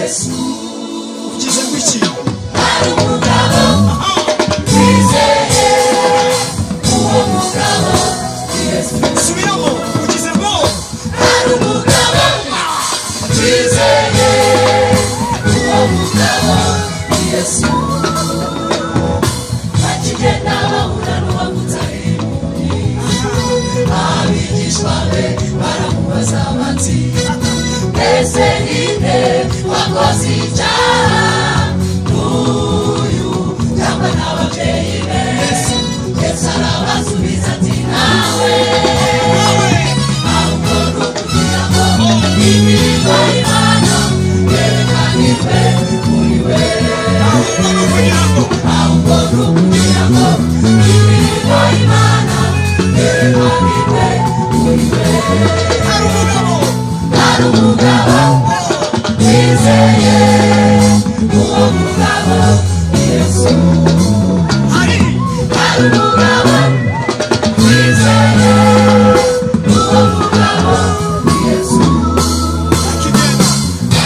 Yesu ugize gwiki ari umugabo wizeye uwo mugabo Yesu subiramo ugize ngo ari umugabo wizeye uwo mugabo Yesu akigenda bahura n'uwamutari abigishwa be baramubaza bati ese ninde wakoze icyaha n'uyu cyangwa n'ababyeyi be Yesu arabasubiza ati nawe ahubwo ni ukugira ngo imirimo y'Imana yerekanirwe muri we ahubwo ni ukugira ngo imirimo y'Imana yerekanirwe muri we ari umugabo wizeye uwo mugabo Yesu ari umugabo wizeye uwo mugabo Yesu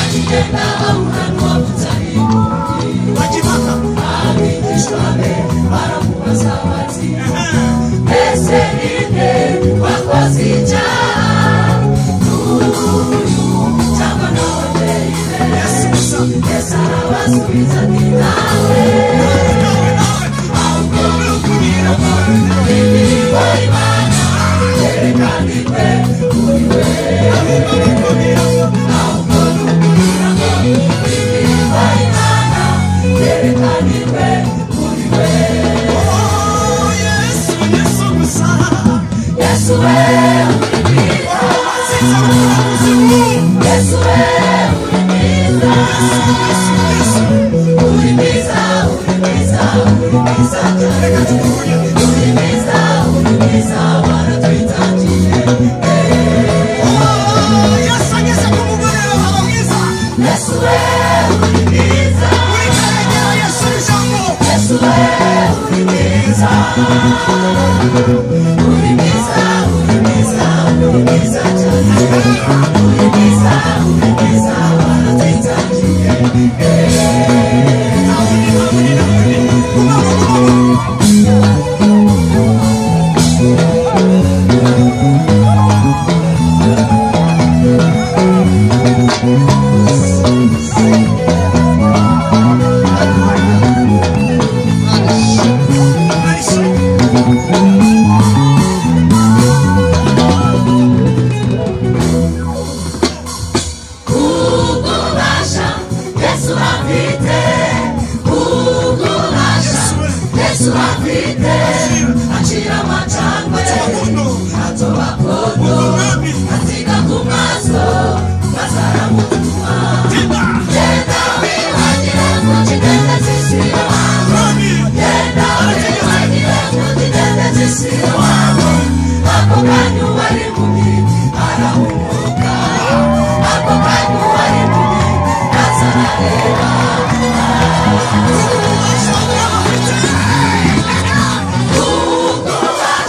akigenda bahura n'uwamutari abigishwa be baramubaza bati ese ninde wakoze icyaha n'uyu cyangwa n'ababyeyi be Yesu arabasubiza ati nawe ahubwo ni ukugira ngo imirimo y'Imana yerekanirwe muri we ahubwo ni ukugira ngo imirimo y'Imana yerekanirwe muri we Yesu gusa Yesu we uri mwiza Yesu we uri mwiza uri mwiza uri mwiza uri mwiza uri mwiza uri mwiza waratwitangiye Yesu ageze ku mugore w'aba mwiza Yesu we uri mwiza wikegera Yesu ijambo Yesu we uri mwiza uri mwiza uri mwiza uri mwiza cyane uri mwiza waratwitangiye ububasha Yesu afite ububasha Yesu afite acira amacandwe hato bakondo asiga ku maso maze aramutuma genda wihagire mu kidendezi cy'iwabo genda wihagire mu kidendezi cy'iwabo ako kanya uwari mubi arahumuka ako kanya uwari mubi aza arareba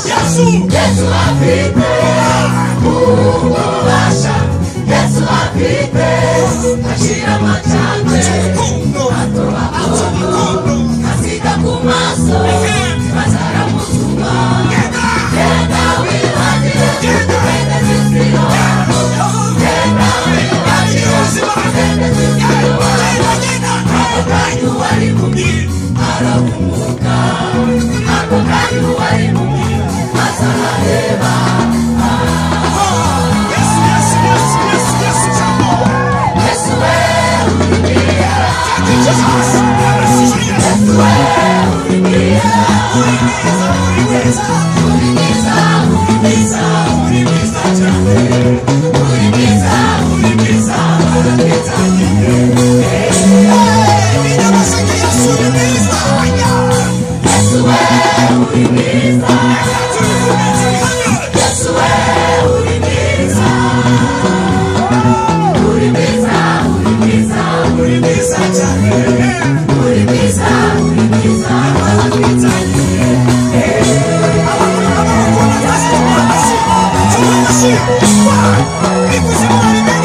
Yesu afite ububasha Yesu afite acira amacandwe hato akondo asiga ku maso maze aramutuma genda wihagire mu kidendezi cy'iwabo genda wihagire mu kidendezi cy'iwabo ako kanya uwari mubi arahumuka ako kanya uwari mubi maze arareba Yesu we uri mwiza Yesu we uri mwiza uri mwiza uri mwiza uri mwiza cyane uri mwiza waratwitangiye Yesu we uri mwiza Yesu we uri mwiza uri mwiza uri mwiza uri mwiza cyane uri mwiza waratwitangiye Wow!